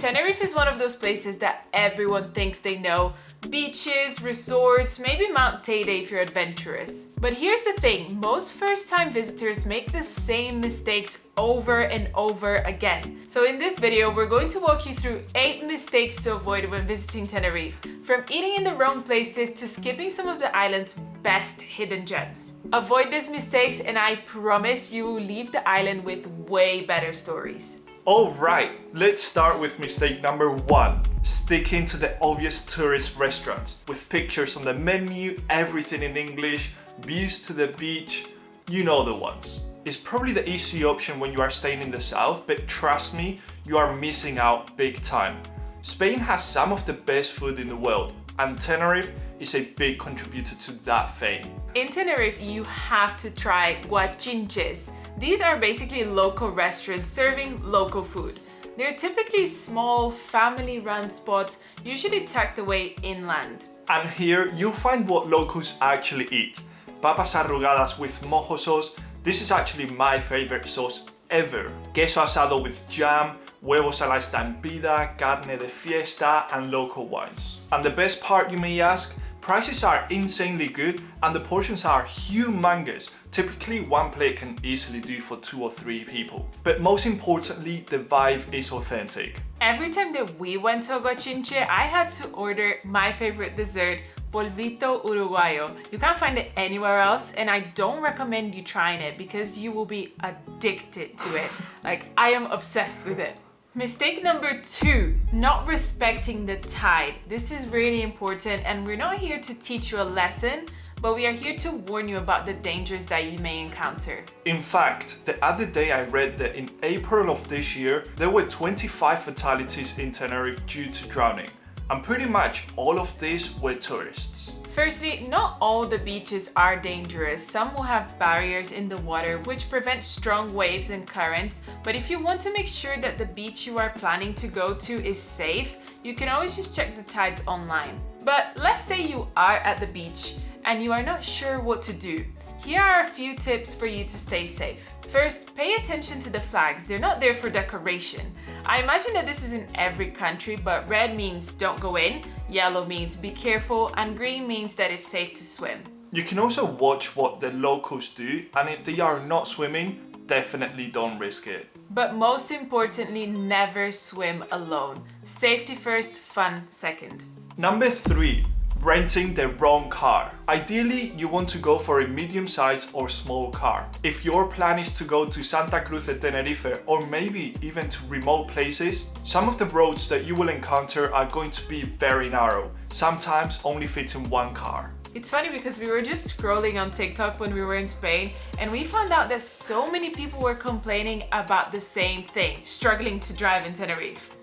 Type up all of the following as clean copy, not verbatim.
Tenerife is one of those places that everyone thinks they know. Beaches, resorts, maybe Mount Teide if you're adventurous. But here's the thing, most first-time visitors make the same mistakes over and over again. So in this video, we're going to walk you through 8 mistakes to avoid when visiting Tenerife. From eating in the wrong places to skipping some of the island's best hidden gems. Avoid these mistakes and I promise you will leave the island with way better stories. Alright, let's start with mistake number 1. Sticking to the obvious tourist restaurants with pictures on the menu, everything in English, views to the beach, you know the ones. It's probably the easy option when you are staying in the south, but trust me, you are missing out big time. Spain has some of the best food in the world, and Tenerife is a big contributor to that fame. In Tenerife, you have to try guachinches. These are basically local restaurants serving local food. They're typically small, family-run spots, usually tucked away inland. And here you'll find what locals actually eat. Papas arrugadas with mojo sauce. This is actually my favorite sauce ever. Queso asado with jam, huevos a la estampida, carne de fiesta, and local wines. And the best part, you may ask, prices are insanely good and the portions are humongous. Typically, one plate can easily do for 2 or 3 people. But most importantly, the vibe is authentic. Every time that we went to a guachinche, I had to order my favorite dessert, polvito uruguayo. You can't find it anywhere else, and I don't recommend you trying it because you will be addicted to it. Like, I am obsessed with it. Mistake number 2, not respecting the tide. This is really important, and we're not here to teach you a lesson, but we are here to warn you about the dangers that you may encounter. In fact, the other day I read that in April of this year, there were 25 fatalities in Tenerife due to drowning. And pretty much all of these were tourists. Firstly, not all the beaches are dangerous. Some will have barriers in the water which prevent strong waves and currents. But if you want to make sure that the beach you are planning to go to is safe, you can always just check the tides online. But let's say you are at the beach and you are not sure what to do. Here are a few tips for you to stay safe. First, pay attention to the flags. They're not there for decoration. I imagine that this is in every country, but red means don't go in, yellow means be careful, and green means that it's safe to swim. You can also watch what the locals do, and if they are not swimming, definitely don't risk it. But most importantly, never swim alone. Safety first, fun second. Number 3. Renting the wrong car. Ideally, you want to go for a medium-sized or small car. If your plan is to go to Santa Cruz de Tenerife or maybe even to remote places, some of the roads that you will encounter are going to be very narrow, sometimes only fitting one car. It's funny because we were just scrolling on TikTok when we were in Spain and we found out that so many people were complaining about the same thing, struggling to drive in Tenerife.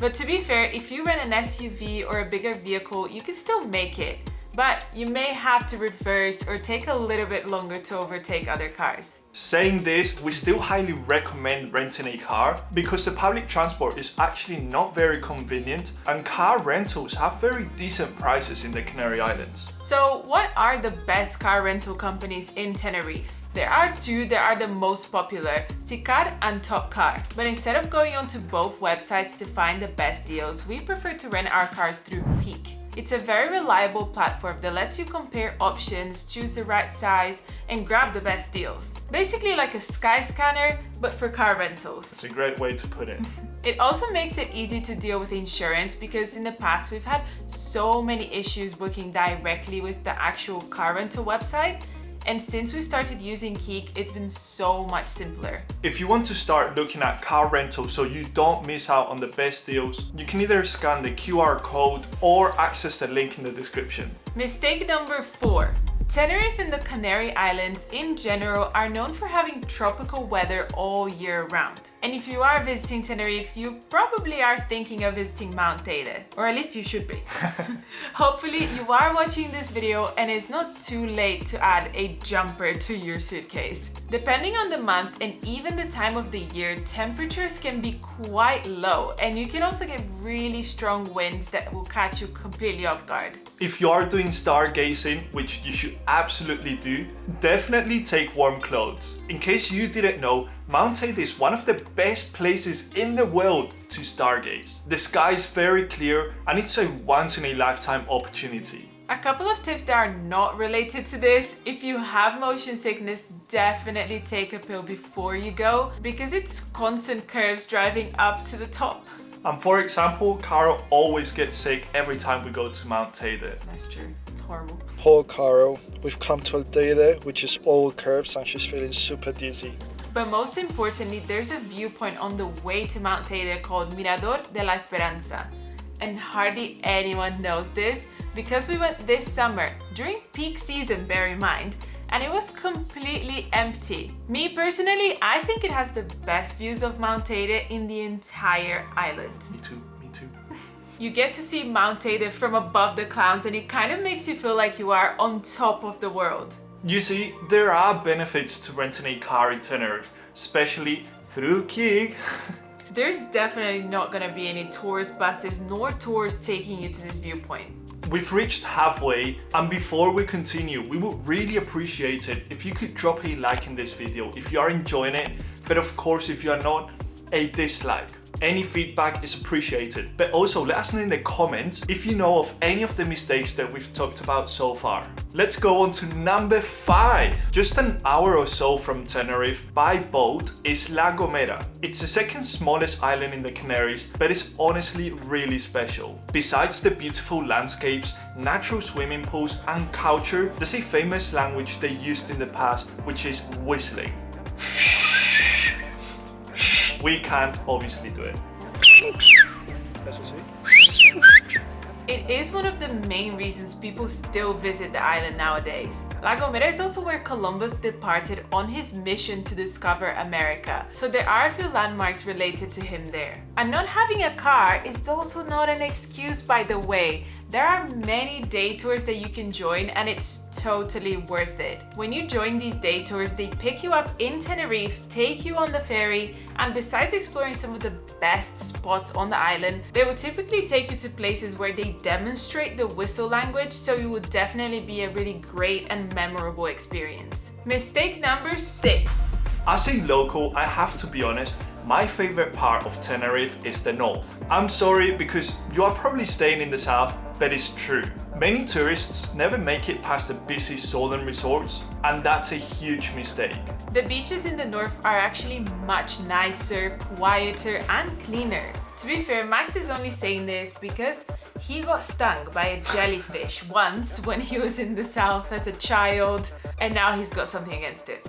But to be fair, if you rent an SUV or a bigger vehicle, you can still make it. But you may have to reverse or take a little bit longer to overtake other cars. Saying this, we still highly recommend renting a car because the public transport is actually not very convenient and car rentals have very decent prices in the Canary Islands. So what are the best car rental companies in Tenerife? There are 2 that are the most popular, Sicar and Top Car. But instead of going onto both websites to find the best deals, we prefer to rent our cars through Peak. It's a very reliable platform that lets you compare options, choose the right size, and grab the best deals. Basically like a Skyscanner, but for car rentals. It's a great way to put it. It also makes it easy to deal with insurance because in the past we've had so many issues booking directly with the actual car rental website. And since we started using Keek, it's been so much simpler. If you want to start looking at car rentals so you don't miss out on the best deals, you can either scan the QR code or access the link in the description. Mistake number 4. Tenerife and the Canary Islands in general are known for having tropical weather all year round. And if you are visiting Tenerife, you probably are thinking of visiting Mount Teide, or at least you should be. Hopefully you are watching this video and it's not too late to add a jumper to your suitcase. Depending on the month and even the time of the year, temperatures can be quite low and you can also get really strong winds that will catch you completely off guard. If you are doing stargazing, which you should absolutely do, definitely take warm clothes. In case you didn't know, Mount Teide is one of the best places in the world to stargaze. The sky is very clear and it's a once-in-a-lifetime opportunity. A couple of tips that are not related to this. If you have motion sickness, definitely take a pill before you go because it's constant curves driving up to the top. And for example, Carol always gets sick every time we go to Mount Teide. That's true. It's horrible. Poor Carol. We've come to Teide, which is all curves, and she's feeling super dizzy. But most importantly, there's a viewpoint on the way to Mount Teide called Mirador de la Esperanza. And hardly anyone knows this because we went this summer, during peak season, bear in mind, and it was completely empty. Me personally, I think it has the best views of Mount Teide in the entire island. Me too. You get to see Mount Teide from above the clouds and it kind of makes you feel like you are on top of the world. You see, there are benefits to renting a car in Tenerife, especially through Kig. There's definitely not gonna be any tourist buses nor tours taking you to this viewpoint. We've reached halfway, and before we continue, we would really appreciate it if you could drop a like in this video if you are enjoying it, but of course if you are not, a dislike. Any feedback is appreciated, but also let us know in the comments if you know of any of the mistakes that we've talked about so far. Let's go on to number 5. Just an hour or so from Tenerife by boat is La Gomera. It's the second smallest island in the Canaries, but it's honestly really special. Besides the beautiful landscapes, natural swimming pools and culture, there's a famous language they used in the past, which is whistling. We can't obviously do it. It is one of the main reasons people still visit the island nowadays. La Gomera is also where Columbus departed on his mission to discover America, so there are a few landmarks related to him there. And not having a car is also not an excuse, by the way. There are many day tours that you can join and it's totally worth it. When you join these day tours, they pick you up in Tenerife, take you on the ferry, and besides exploring some of the best spots on the island, they will typically take you to places where they demonstrate the whistle language, so it would definitely be a really great and memorable experience. Mistake number 6. As a local, I have to be honest, my favorite part of Tenerife is the north. I'm sorry because you are probably staying in the south, but it's true. Many tourists never make it past the busy southern resorts, and that's a huge mistake. The beaches in the north are actually much nicer, quieter, and cleaner. To be fair, Max is only saying this because he got stung by a jellyfish once when he was in the south as a child, and now he's got something against it.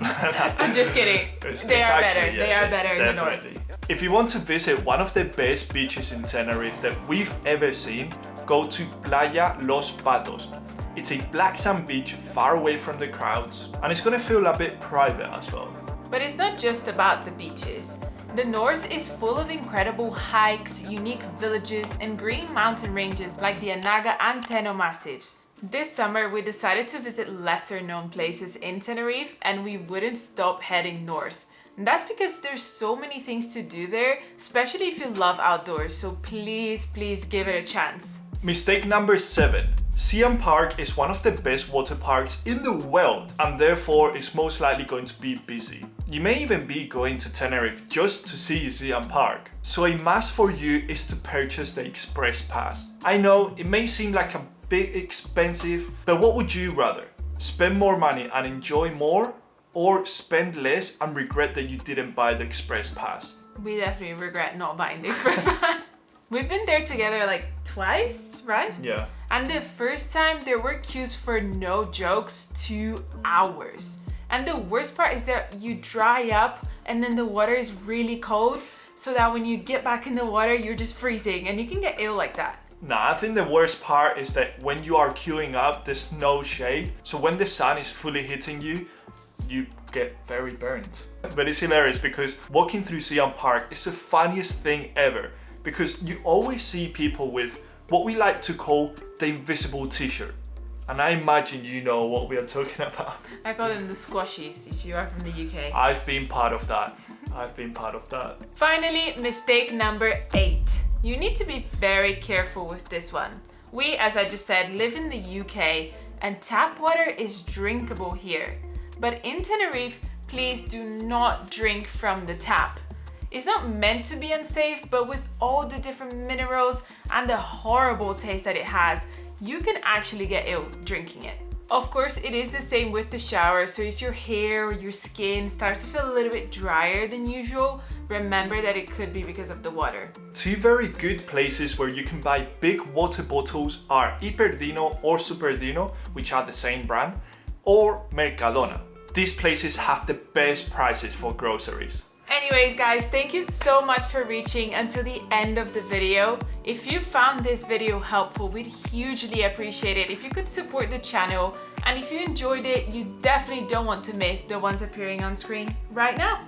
I'm just kidding. They are better in the north. If you want to visit one of the best beaches in Tenerife that we've ever seen, go to Playa Los Patos. It's a black sand beach far away from the crowds, and it's gonna feel a bit private as well. But it's not just about the beaches. The north is full of incredible hikes, unique villages, and green mountain ranges like the Anaga and Teno Massifs. This summer, we decided to visit lesser known places in Tenerife, and we wouldn't stop heading north. And that's because there's so many things to do there, especially if you love outdoors, so please give it a chance. Mistake number 7. Siam Park is one of the best water parks in the world, and therefore is most likely going to be busy. You may even be going to Tenerife just to see Siam Park. So a must for you is to purchase the Express Pass. I know it may seem like a bit expensive, but what would you rather? Spend more money and enjoy more, or spend less and regret that you didn't buy the Express Pass? We definitely regret not buying the Express Pass. We've been there together like twice, right? Yeah. And the first time there were queues for, no jokes, 2 hours. And the worst part is that you dry up and then the water is really cold, so that when you get back in the water, you're just freezing and you can get ill like that. Nah, I think the worst part is that when you are queuing up, there's no shade. So when the sun is fully hitting you, you get very burnt. But it's hilarious because walking through Siam Park is the funniest thing ever, because you always see people with what we like to call the invisible t-shirt. And I imagine you know what we are talking about. I call them the squashies if you are from the UK. I've been part of that. Finally, mistake number 8. You need to be very careful with this one. We, as I just said, live in the UK, and tap water is drinkable here. But in Tenerife, please do not drink from the tap. It's not meant to be unsafe, but with all the different minerals and the horrible taste that it has, you can actually get ill drinking it. Of course, it is the same with the shower, so if your hair or your skin starts to feel a little bit drier than usual, remember that it could be because of the water. Two very good places where you can buy big water bottles are Iperdino or Superdino, which are the same brand, or Mercadona. These places have the best prices for groceries. Anyways guys, thank you so much for reaching until the end of the video. If you found this video helpful, we'd hugely appreciate it if you could support the channel, and if you enjoyed it, you definitely don't want to miss the ones appearing on screen right now.